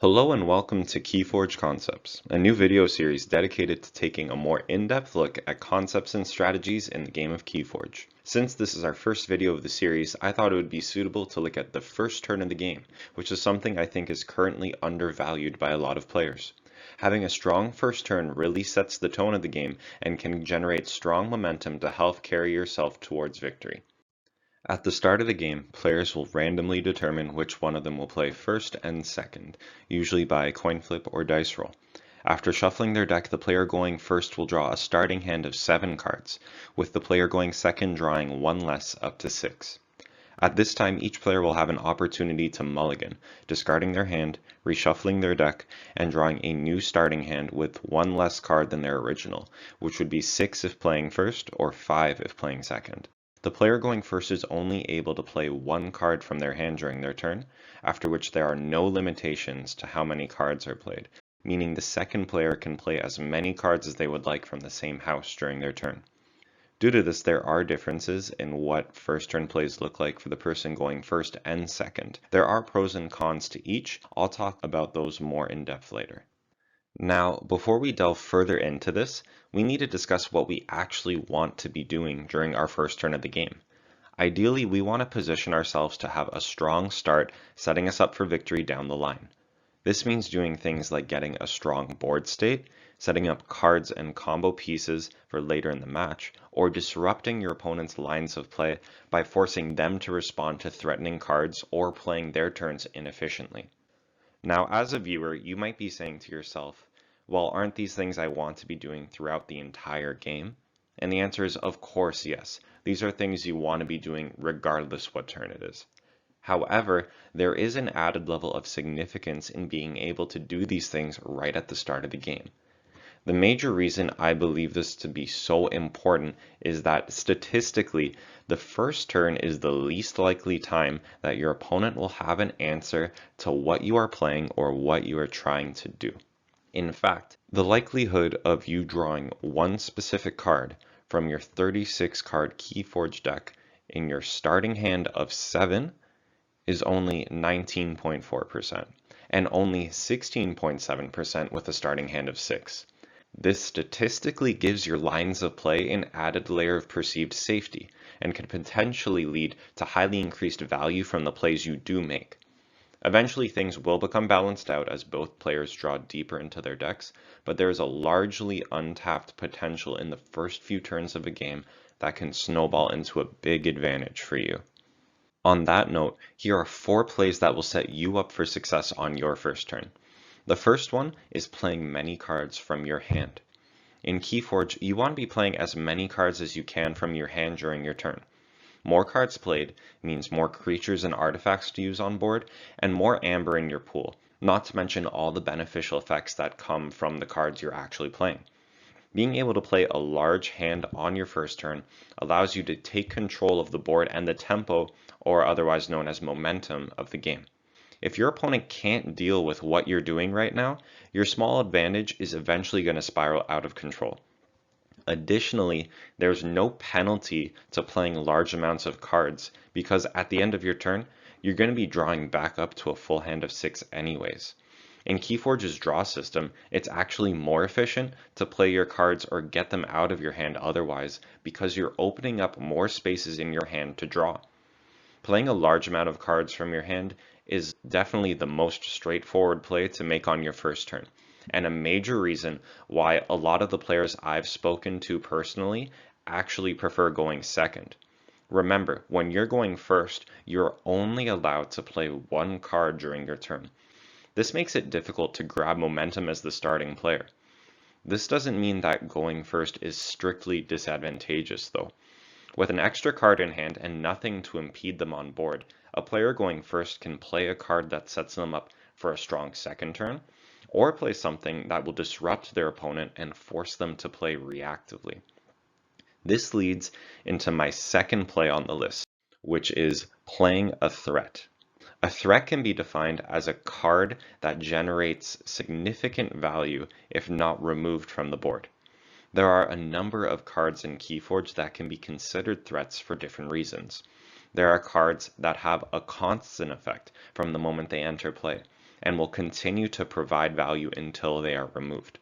Hello and welcome to Keyforge Concepts, a new video series dedicated to taking a more in-depth look at concepts and strategies in the game of Keyforge. Since this is our first video of the series, I thought it would be suitable to look at the first turn of the game, which is something I think is currently undervalued by a lot of players. Having a strong first turn really sets the tone of the game and can generate strong momentum to help carry yourself towards victory. At the start of the game, players will randomly determine which one of them will play first and second, usually by coin flip or dice roll. After shuffling their deck, the player going first will draw a starting hand of 7 cards, with the player going second drawing 1 less up to 6. At this time, each player will have an opportunity to mulligan, discarding their hand, reshuffling their deck, and drawing a new starting hand with 1 less card than their original, which would be 6 if playing first or 5 if playing second. The player going first is only able to play 1 card from their hand during their turn, after which there are no limitations to how many cards are played, meaning the second player can play as many cards as they would like from the same house during their turn. Due to this, there are differences in what first turn plays look like for the person going first and second. There are pros and cons to each. I'll talk about those more in depth later. Now, before we delve further into this, we need to discuss what we actually want to be doing during our first turn of the game. Ideally, we want to position ourselves to have a strong start, setting us up for victory down the line. This means doing things like getting a strong board state, setting up cards and combo pieces for later in the match, or disrupting your opponent's lines of play by forcing them to respond to threatening cards or playing their turns inefficiently. Now, as a viewer, you might be saying to yourself, well, aren't these things I want to be doing throughout the entire game? And the answer is, of course, yes. These are things you want to be doing regardless what turn it is. However, there is an added level of significance in being able to do these things right at the start of the game. The major reason I believe this to be so important is that statistically, the first turn is the least likely time that your opponent will have an answer to what you are playing or what you are trying to do. In fact, the likelihood of you drawing one specific card from your 36 card Keyforge deck in your starting hand of 7 is only 19.4%, and only 16.7% with a starting hand of 6. This statistically gives your lines of play an added layer of perceived safety, and can potentially lead to highly increased value from the plays you do make. Eventually things will become balanced out as both players draw deeper into their decks, but there is a largely untapped potential in the first few turns of a game that can snowball into a big advantage for you. On that note, here are 4 plays that will set you up for success on your first turn. The first one is playing many cards from your hand. In Keyforge, you want to be playing as many cards as you can from your hand during your turn. More cards played means more creatures and artifacts to use on board, and more amber in your pool, not to mention all the beneficial effects that come from the cards you're actually playing. Being able to play a large hand on your first turn allows you to take control of the board and the tempo, or otherwise known as momentum, of the game. If your opponent can't deal with what you're doing right now, your small advantage is eventually going to spiral out of control. Additionally, there's no penalty to playing large amounts of cards because at the end of your turn, you're going to be drawing back up to a full hand of 6 anyways. In Keyforge's draw system, it's actually more efficient to play your cards or get them out of your hand otherwise because you're opening up more spaces in your hand to draw. Playing a large amount of cards from your hand is definitely the most straightforward play to make on your first turn, and a major reason why a lot of the players I've spoken to personally actually prefer going second. Remember, when you're going first, you're only allowed to play 1 card during your turn. This makes it difficult to grab momentum as the starting player. This doesn't mean that going first is strictly disadvantageous though. With an extra card in hand and nothing to impede them on board, a player going first can play a card that sets them up for a strong second turn, or play something that will disrupt their opponent and force them to play reactively. This leads into my second play on the list, which is playing a threat. A threat can be defined as a card that generates significant value if not removed from the board. There are a number of cards in Keyforge that can be considered threats for different reasons. There are cards that have a constant effect from the moment they enter play, and will continue to provide value until they are removed.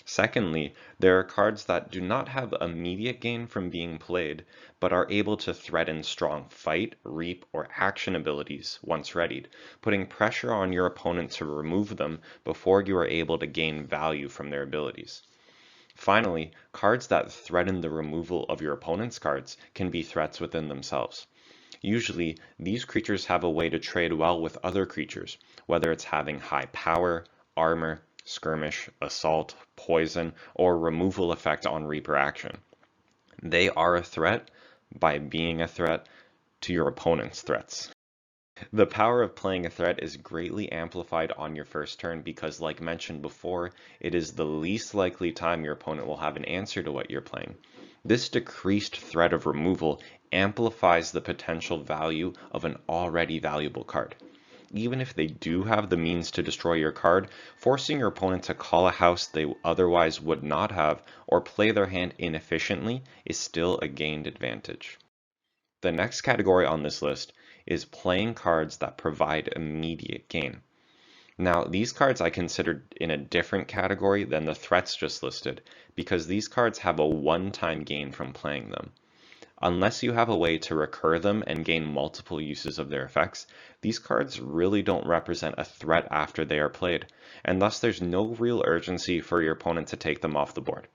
Secondly, there are cards that do not have immediate gain from being played, but are able to threaten strong fight, reap, or action abilities once readied, putting pressure on your opponent to remove them before you are able to gain value from their abilities. Finally, cards that threaten the removal of your opponent's cards can be threats within themselves. Usually, these creatures have a way to trade well with other creatures, whether it's having high power, armor, skirmish, assault, poison, or removal effect on Reaper action. They are a threat by being a threat to your opponent's threats. The power of playing a threat is greatly amplified on your first turn because, like mentioned before, it is the least likely time your opponent will have an answer to what you're playing. This decreased threat of removal amplifies the potential value of an already valuable card. Even if they do have the means to destroy your card, forcing your opponent to call a house they otherwise would not have or play their hand inefficiently is still a gained advantage. The next category on this list is playing cards that provide immediate gain. Now, these cards I considered in a different category than the threats just listed, because these cards have a one-time gain from playing them. Unless you have a way to recur them and gain multiple uses of their effects, these cards really don't represent a threat after they are played, and thus there's no real urgency for your opponent to take them off the board.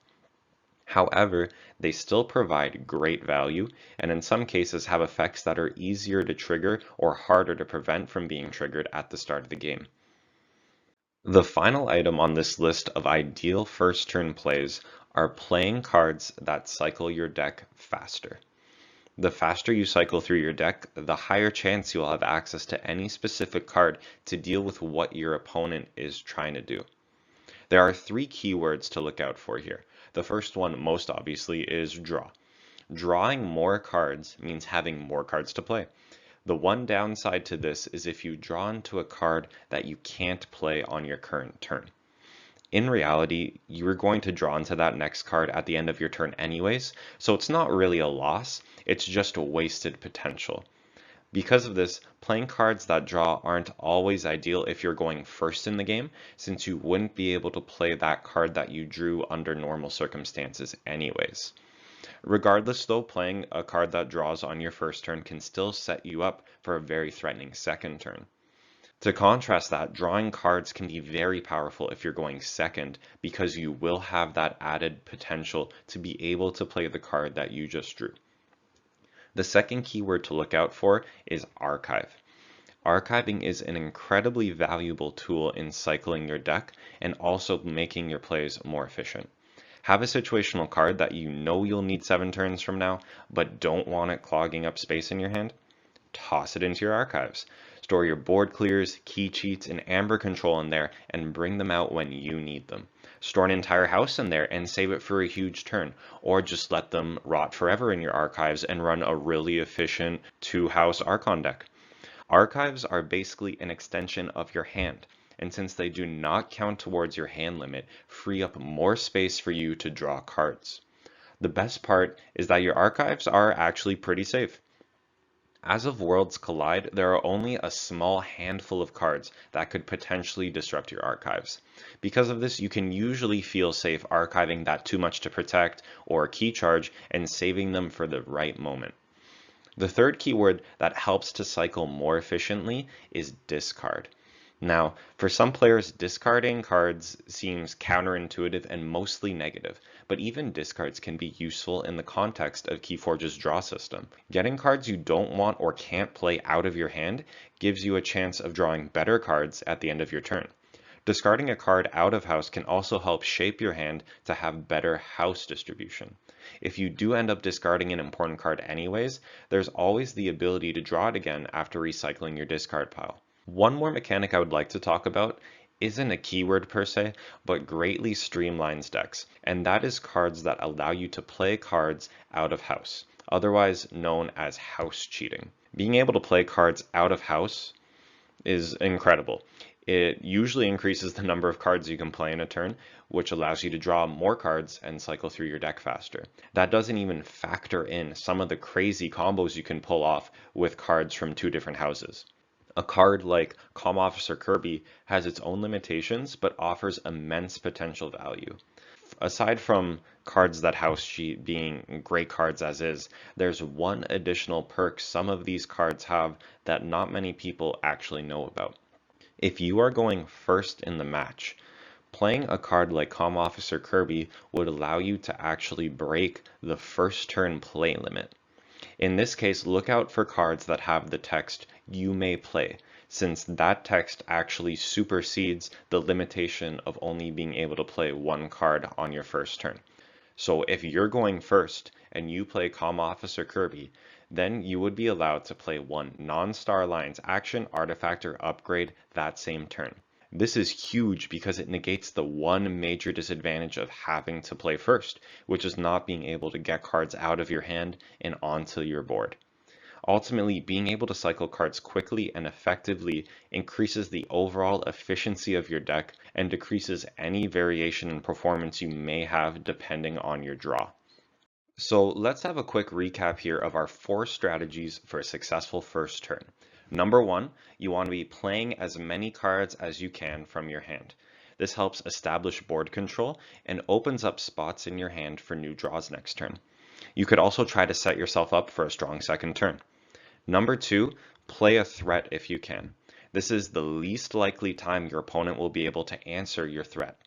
However, they still provide great value, and in some cases have effects that are easier to trigger or harder to prevent from being triggered at the start of the game. The final item on this list of ideal first turn plays are playing cards that cycle your deck faster. The faster you cycle through your deck, the higher chance you'll have access to any specific card to deal with what your opponent is trying to do. There are three keywords to look out for here. The first one, most obviously, is draw. Drawing more cards means having more cards to play. The one downside to this is if you draw into a card that you can't play on your current turn. In reality, you're going to draw into that next card at the end of your turn anyways, so it's not really a loss, it's just a wasted potential. Because of this, playing cards that draw aren't always ideal if you're going first in the game, since you wouldn't be able to play that card that you drew under normal circumstances anyways. Regardless though, playing a card that draws on your first turn can still set you up for a very threatening second turn. To contrast that, drawing cards can be very powerful if you're going second, because you will have that added potential to be able to play the card that you just drew. The second keyword to look out for is archive. Archiving is an incredibly valuable tool in cycling your deck and also making your plays more efficient. Have a situational card that you know you'll need 7 turns from now, but don't want it clogging up space in your hand? Toss it into your archives. Store your board clears, key cheats, and amber control in there and bring them out when you need them. Store an entire house in there and save it for a huge turn, or just let them rot forever in your archives and run a really efficient 2-house Archon deck. Archives are basically an extension of your hand, and since they do not count towards your hand limit, free up more space for you to draw cards. The best part is that your archives are actually pretty safe. As of Worlds Collide, there are only a small handful of cards that could potentially disrupt your archives. Because of this, you can usually feel safe archiving that too much to protect or key charge and saving them for the right moment. The third keyword that helps to cycle more efficiently is discard. Now, for some players, discarding cards seems counterintuitive and mostly negative, but even discards can be useful in the context of Keyforge's draw system. Getting cards you don't want or can't play out of your hand gives you a chance of drawing better cards at the end of your turn. Discarding a card out of house can also help shape your hand to have better house distribution. If you do end up discarding an important card anyways, there's always the ability to draw it again after recycling your discard pile. One more mechanic I would like to talk about isn't a keyword per se, but greatly streamlines decks, and that is cards that allow you to play cards out of house, otherwise known as house cheating. Being able to play cards out of house is incredible. It usually increases the number of cards you can play in a turn, which allows you to draw more cards and cycle through your deck faster. That doesn't even factor in some of the crazy combos you can pull off with cards from 2 different houses. A card like Comm Officer Kirby has its own limitations, but offers immense potential value. Aside from cards that house cheat being great cards as is, there's one additional perk some of these cards have that not many people actually know about. If you are going first in the match, playing a card like Comm Officer Kirby would allow you to actually break the first turn play limit. In this case, look out for cards that have the text "you may play," since that text actually supersedes the limitation of only being able to play one card on your first turn. So if you're going first and you play Comm Officer Kirby, then you would be allowed to play one non-Star Alliance action, artifact, or upgrade that same turn. This is huge because it negates the one major disadvantage of having to play first, which is not being able to get cards out of your hand and onto your board. Ultimately, being able to cycle cards quickly and effectively increases the overall efficiency of your deck and decreases any variation in performance you may have depending on your draw. So let's have a quick recap here of our 4 strategies for a successful first turn. Number 1, you want to be playing as many cards as you can from your hand. This helps establish board control and opens up spots in your hand for new draws next turn. You could also try to set yourself up for a strong second turn. Number 2, play a threat if you can. This is the least likely time your opponent will be able to answer your threat.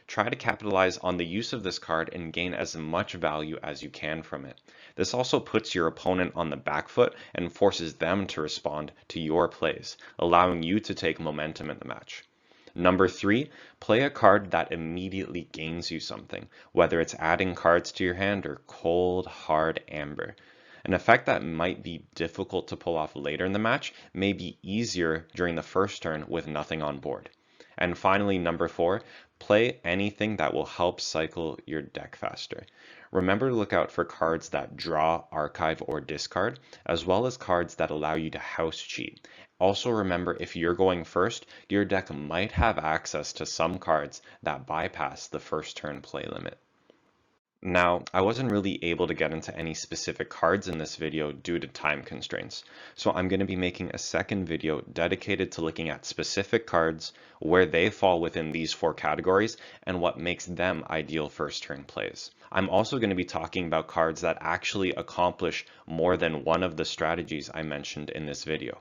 Try to capitalize on the use of this card and gain as much value as you can from it. This also puts your opponent on the back foot and forces them to respond to your plays, allowing you to take momentum in the match. Number 3, play a card that immediately gains you something, whether it's adding cards to your hand or cold, hard amber. An effect that might be difficult to pull off later in the match may be easier during the first turn with nothing on board. And finally, number 4, play anything that will help cycle your deck faster. Remember to look out for cards that draw, archive, or discard, as well as cards that allow you to house cheat. Also remember, if you're going first, your deck might have access to some cards that bypass the first turn play limit. Now, I wasn't really able to get into any specific cards in this video due to time constraints, so I'm going to be making a second video dedicated to looking at specific cards, where they fall within these 4 categories, and what makes them ideal first turn plays. I'm also going to be talking about cards that actually accomplish more than one of the strategies I mentioned in this video.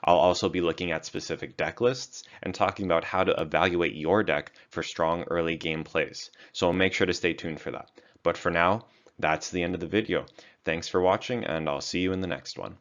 I'll also be looking at specific deck lists and talking about how to evaluate your deck for strong early game plays, so make sure to stay tuned for that. But for now, that's the end of the video. Thanks for watching, and I'll see you in the next one.